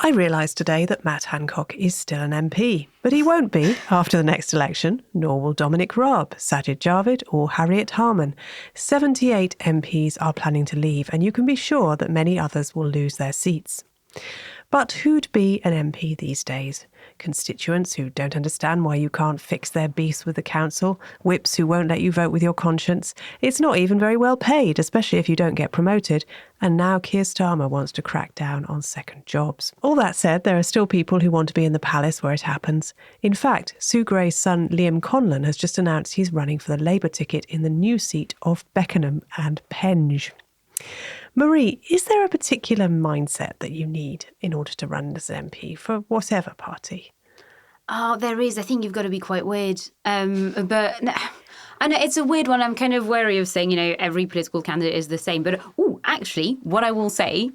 I realised today that Matt Hancock is still an MP, but he won't be after the next election, nor will Dominic Raab, Sajid Javid or Harriet Harman. 78 MPs are planning to leave, and you can be sure that many others will lose their seats. But who'd be an MP these days? Constituents who don't understand why you can't fix their beefs with the council, whips who won't let you vote with your conscience. It's not even very well paid, especially if you don't get promoted. And now Keir Starmer wants to crack down on second jobs. All that said, there are still people who want to be in the palace where it happens. In fact, Sue Gray's son Liam Conlon has just announced he's running for the Labour ticket in the new seat of Beckenham and Penge. Marie, is there a particular mindset that you need in order to run as an MP for whatever party? Oh, there is. I think you've got to be quite weird. But I know it's a weird one. I'm kind of wary of saying, every political candidate is the same. But, actually, what I will say,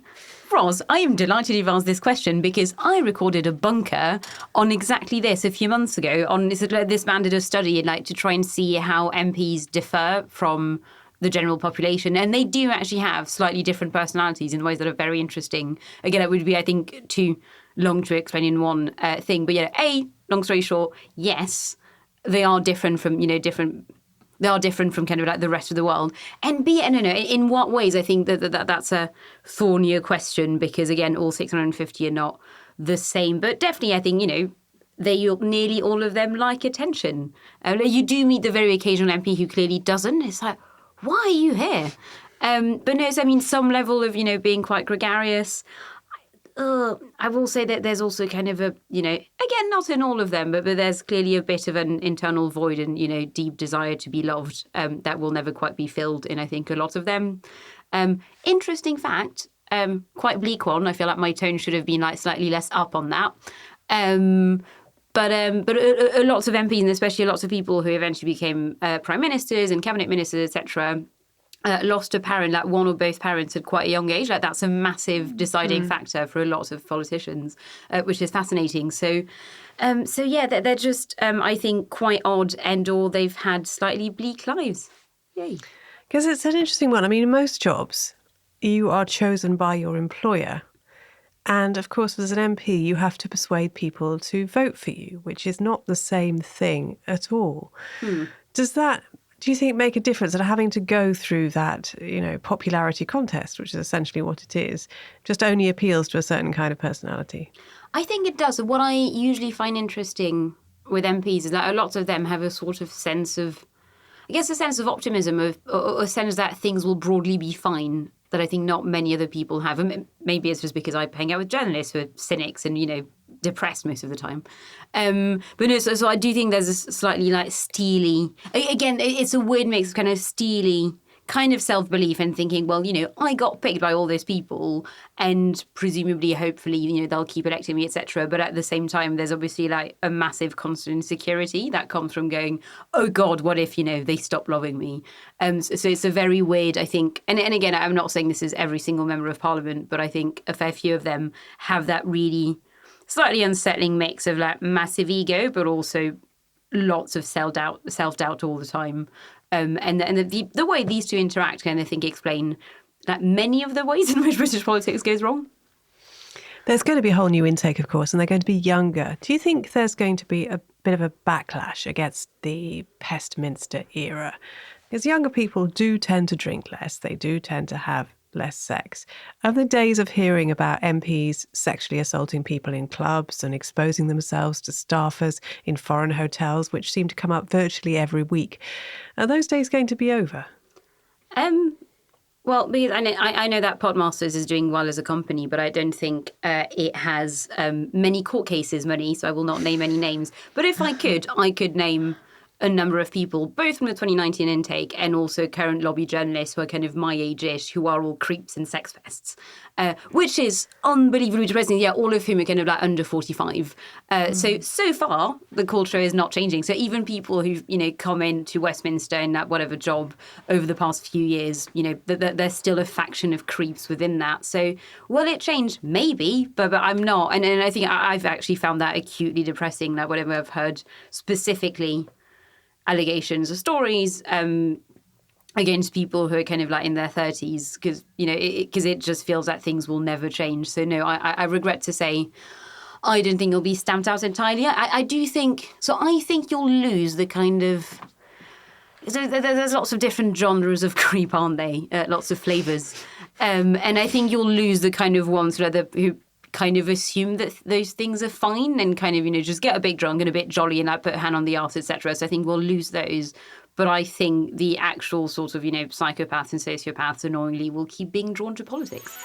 Ros, I am delighted you've asked this question because I recorded a bunker on exactly this a few months ago. This man did a study to try and see how MPs differ from the general population, and they do actually have slightly different personalities in ways that are very interesting. Again, it would be, I think, too long to explain in one thing. But long story short, yes, they are different from They are different from kind of like the rest of the world. And B, I don't know, in what ways? I think that's a thornier question because again, all 650 are not the same. But definitely, I think nearly all of them like attention. You do meet the very occasional MP who clearly doesn't. It's like, why are you here? But no, some level of, being quite gregarious. I will say that there's also kind of a, again, not in all of them, but there's clearly a bit of an internal void and, deep desire to be loved that will never quite be filled in, I think, a lot of them. Interesting fact, quite bleak one. I feel like my tone should have been slightly less up on that. But lots of MPs, and especially lots of people who eventually became prime ministers and cabinet ministers, etc., lost a parent, one or both parents at quite a young age. That's a massive deciding factor for a lot of politicians, which is fascinating. So yeah, they're just, I think, quite odd and/or they've had slightly bleak lives. Yay. Because it's an interesting one. In most jobs, you are chosen by your employer. And, of course, as an MP, you have to persuade people to vote for you, which is not the same thing at all. Does that, do you think, make a difference that having to go through that, popularity contest, which is essentially what it is, just only appeals to a certain kind of personality? I think it does. What I usually find interesting with MPs is that a lot of them have a sort of sense of, a sense of optimism, or a sense that things will broadly be fine, that I think not many other people have. And maybe it's just because I hang out with journalists who are cynics and, depressed most of the time. But no, so I do think there's a slightly steely, again, it's a weird mix of kind of steely kind of self-belief and thinking, well, I got picked by all those people and presumably, hopefully, they'll keep electing me, etc. But at the same time, there's obviously a massive constant insecurity that comes from going, oh God, what if, they stop loving me? So it's a very weird, I think, and again, I'm not saying this is every single member of parliament, but I think a fair few of them have that really slightly unsettling mix of massive ego, but also lots of self-doubt all the time. And the way these two interact can, I think, explain many of the ways in which British politics goes wrong. There's going to be a whole new intake, of course, and they're going to be younger. Do you think there's going to be a bit of a backlash against the Pestminster era? Because younger people do tend to drink less. They do tend to have less sex. Are the days of hearing about MPs sexually assaulting people in clubs and exposing themselves to staffers in foreign hotels, which seem to come up virtually every week, are those days going to be over? Well, because I know that Podmasters is doing well as a company, but I don't think it has many court cases, money, so I will not name any names. But if I could name a number of people, both from the 2019 intake and also current lobby journalists who are kind of my age-ish, who are all creeps and sex pests, which is unbelievably depressing. Yeah, all of whom are kind of under 45. So far, the culture is not changing. So even people who've, come into Westminster in that whatever job over the past few years, there's still a faction of creeps within that. So will it change? Maybe, but I'm not. And I think I've actually found that acutely depressing, that whatever I've heard specifically allegations or stories against people who are kind of like in their 30s, because, you know, because it just feels like things will never change. So no, I regret to say I don't think it'll be stamped out entirely. I do think, so I think you'll lose the kind of, so there's lots of different genres of creep, aren't they? Lots of flavours. And I think you'll lose the kind of ones who kind of assume that those things are fine and kind of, you know, just get a bit drunk and a bit jolly and like put a hand on the arse, etc. So I think we'll lose those. But I think the actual sort of, you know, psychopaths and sociopaths, annoyingly, will keep being drawn to politics.